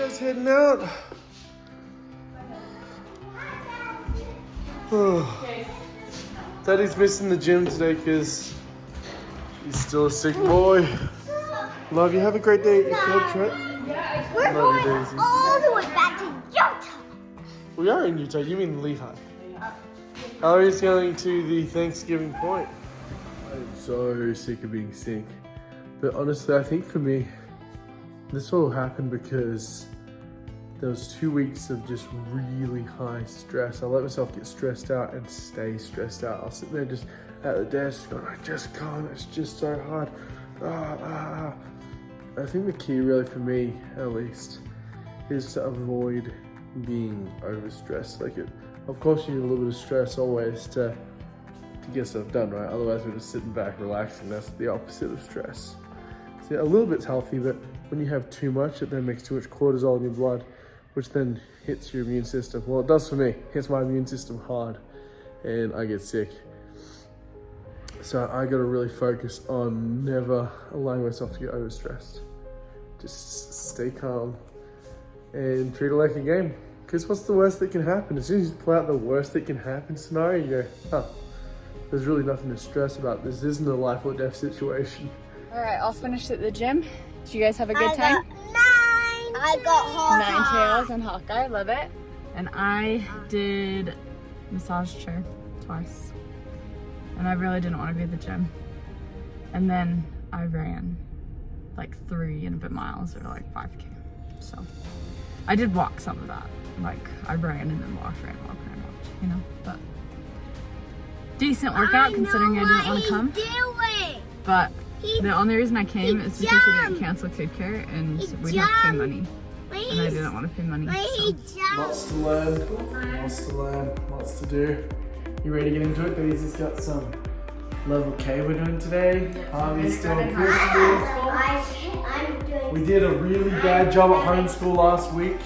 guys heading out? Daddy's missing the gym today because he's still a sick boy. Love you. Have a great day at your field trip. We're Love you, going Daisy. all the way back to Utah. We are in Utah. You mean Lehi? Ellery's going to the Thanksgiving Point. I'm so sick of being sick. But honestly, I think for me, this all happened because there was 2 weeks of just really high stress. I let myself get stressed out and stay stressed out. I'll sit there just at the desk going, I just can't, it's just so hard. I think the key really for me, at least, is to avoid being overstressed. Of course you need a little bit of stress always to get stuff done, right? Otherwise we're just sitting back relaxing. That's the opposite of stress. So yeah, a little bit's healthy, but when you have too much, it then makes too much cortisol in your blood, which then hits your immune system. Well, it does for me. It hits my immune system hard and I get sick. So I gotta really focus on never allowing myself to get overstressed. Just stay calm and treat it like a game. Because what's the worst that can happen? As soon as you play out the worst that can happen scenario, you go, there's really nothing to stress about. This isn't a life or death situation. All right, I'll finish at the gym. Did you guys have a good time? I got Hawkeye. 9 tails and Hawkeye, love it. And I did massage chair twice. And I really didn't want to be at the gym. And then I ran like 3 and a bit miles or like 5K. So I did walk some of that. Like I ran and then walked, you know, but decent workout considering I didn't want to come. But the only reason I came is because we didn't cancel kid care and we'd have to pay money. And I didn't want to pay money. So. Lots to learn, lots to do. You ready to get into it? Daisy's got some level K we're doing today. Harvey's still in preschool. We did a really bad job at homeschool last week.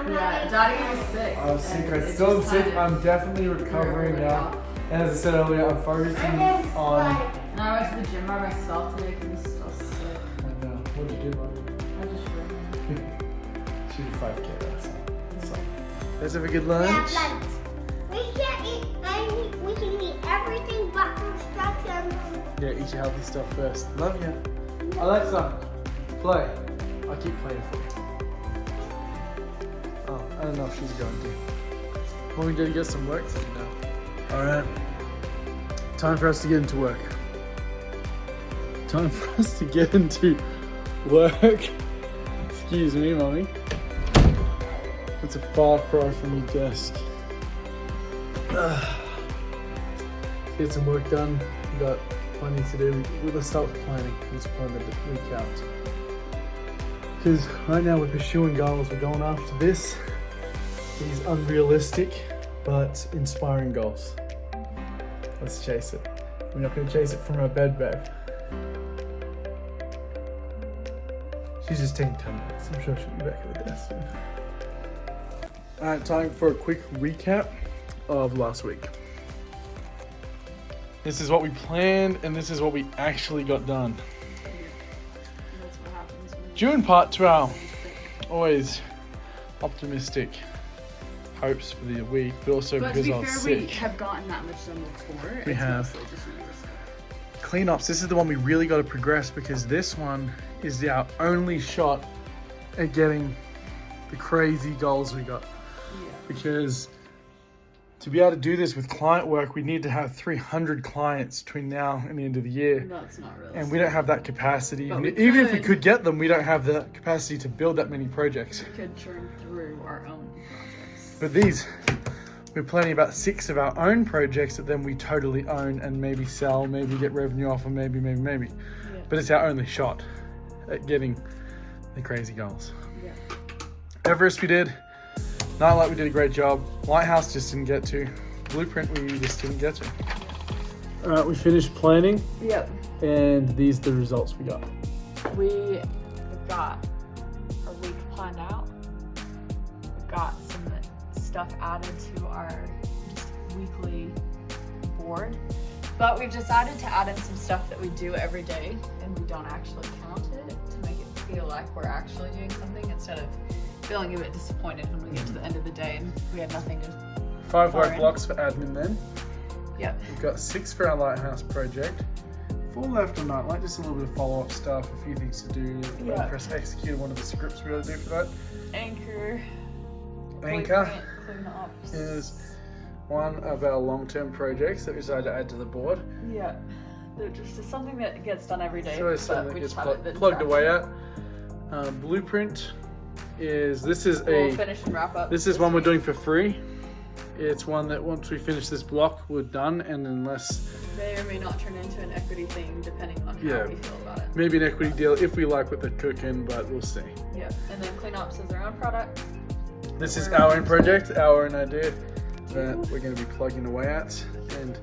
Yeah, Daddy was sick. I was sick. I still am sick. I'm definitely recovering now. And as I said earlier, I'm focusing on... And I went to the gym by myself today because I'm still sick. I know. What did you do, Mom? I just ran. She did 5K last night. So, let's have a good lunch. We can't eat, we can eat everything but construction. Yeah, eat your healthy stuff first. Love you. Alexa, play. I'll keep playing for you. Oh, I don't know if she's going to. Well, we gotta get some work to do now. Alright. Time for us to get into work. Time for us to get into work. Excuse me, Mommy. It's a far cry from your desk. Get some work done. We got plenty to do. Let's start with planning. Let's plan the week out. Because right now we're pursuing goals. We're going after this. These unrealistic but inspiring goals. Let's chase it. We're not going to chase it from our bed bag. She's just taking 10 minutes. I'm sure she'll be back at the desk soon. Alright, time for a quick recap of last week. This is what we planned and this is what we actually got done. Due in part to our always optimistic hopes for the week, but also But because to I be was fair, we sick. have gotten that much done before. We have. Cleanups, this is the one we really got to progress because this one is our only shot at getting the crazy goals we got. Yeah. Because to be able to do this with client work, we need to have 300 clients between now and the end of the year. That's not realistic. And we don't have that capacity. But we Even if we could. could get them, we don't have the capacity to build that many projects. We could churn through our own projects. But these, we're planning about 6 of our own projects that then we totally own and maybe sell, maybe get revenue off, or maybe. Yeah. But it's our only shot at getting the crazy goals. Yeah. Everest we did. Nightlight we did a great job. Lighthouse just didn't get to. Blueprint we just didn't get to. Alright, we finished planning Yep. and these are the results we got. We got a week planned out. We got some stuff added to our just weekly board. But we've decided to add in some stuff that we do every day and we don't actually count it to make it feel like we're actually doing something instead of feeling a bit disappointed when we get to the end of the day and we had nothing to 5 pour work in. blocks for admin then. Yep. We've got 6 for our lighthouse project. 4 left on Nightlight, just a little bit of follow-up stuff, a few things to do. Yeah. Press execute one of the scripts we gotta do for that. Anchor cleanups. Is one of our long-term projects that we decided to add to the board. Yeah. They're just something that gets done every day. So it's but something we that just gets have it plugged away tracked. at. Blueprint is We'll finish and wrap up. This is one we're doing for free. It's one that once we finish this block, we're done, and unless may or may not turn into an equity thing depending on how Yeah. we feel about it. maybe an equity deal if we like what they're cooking, but we'll see. Yeah. And then cleanups is our own product. This is our own project, our own idea that we're going to be plugging away at, and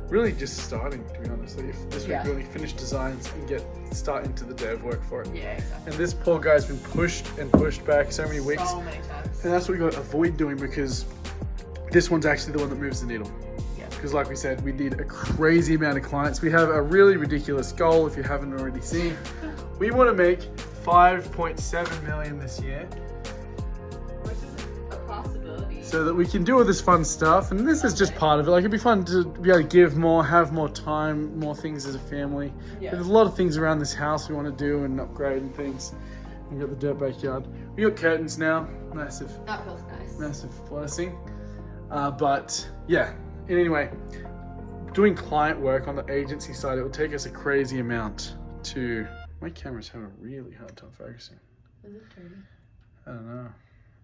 really just starting, to be honest. Like if this week Yeah. we really finish designs and start into the dev work for it. Yeah, exactly. And this poor guy's been pushed and pushed back so many weeks, So many times. and that's what we got to avoid doing, because this one's actually the one that moves the needle. Yeah. Because like we said, we need a crazy amount of clients. We have a really ridiculous goal, if you haven't already seen. We want to make 5.7 million this year, Which is a possibility. so that we can do all this fun stuff, and this is just part of it. Like, it'd be fun to be able to give more, have more time, more things as a family. Yeah. There's a lot of things around this house we want to do and upgrade and things. We got the dirt backyard. We got curtains now. Massive, That feels nice. massive blessing. But yeah, anyway, doing client work on the agency side, it will take us a crazy amount to. My camera's having a really hard time focusing. Is it dirty? I don't know.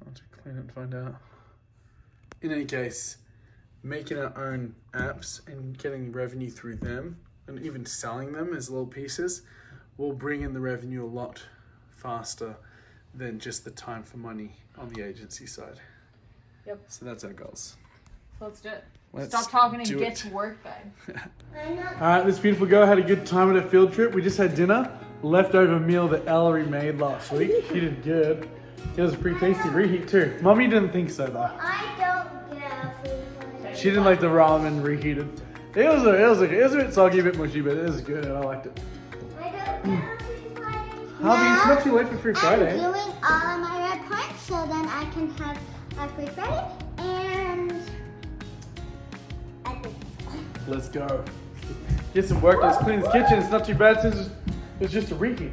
I'll have to clean it and find out. In any case, making our own apps and getting revenue through them, and even selling them as little pieces, will bring in the revenue a lot faster than just the time for money on the agency side. Yep. So that's our goals. So let's do it. Let's Stop talking and do get it. to work, babe. Alright, this beautiful girl had a good time at a field trip. We just had dinner. Leftover meal that Ellery made last week. She did good. It was a pretty tasty reheat too. Mummy didn't think so though. I don't get a free Friday. She didn't like the ramen reheated. It was a bit soggy, a bit mushy, but it was good and I liked it. I don't get a free Friday. Hubby, it's not too late for Free Friday. I'm doing all my red points so then I can have a free Friday and I think Let's go. Get some work. Let's clean this kitchen. It's not too bad since it's just a reheat.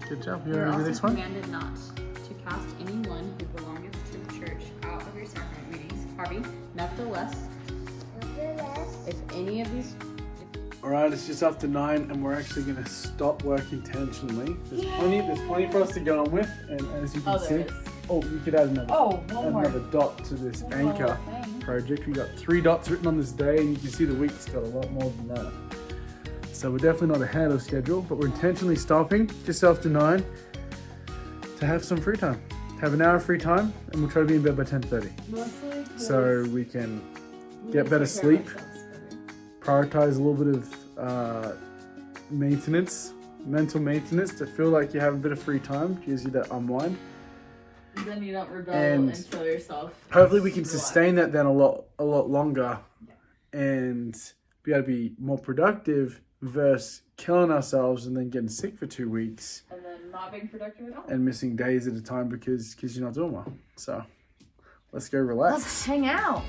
Good job. You You're ready for also this one? commanded not to cast anyone who belongeth to the church out of your sacrament meetings. Harvey, nevertheless, if any of these... Alright, it's just after 9 and we're actually going to stop work intentionally. There's plenty for us to get on with, and as you can see... there is. Oh, you could add another, Oh, one add more. another dot to this One anchor more thing. project. We got 3 dots written on this day, and you can see the week's got a lot more than that. So we're definitely not ahead of schedule, but we're intentionally stopping just after 9 to have some free time. Have an hour of free time, and we'll try to be in bed by 10:30, Mostly so we can we get need to better take care of sleep. ourselves better. prioritize a little bit of maintenance, mental maintenance, to feel like you have a bit of free time, gives you that unwind. Then you don't rebel And and kill yourself. Hopefully we can Relax. sustain that then a lot longer, and be able to be more productive versus killing ourselves and then getting sick for 2 weeks And then not being productive at all. and missing days at a time because you're not doing well. So let's go relax. Let's hang out.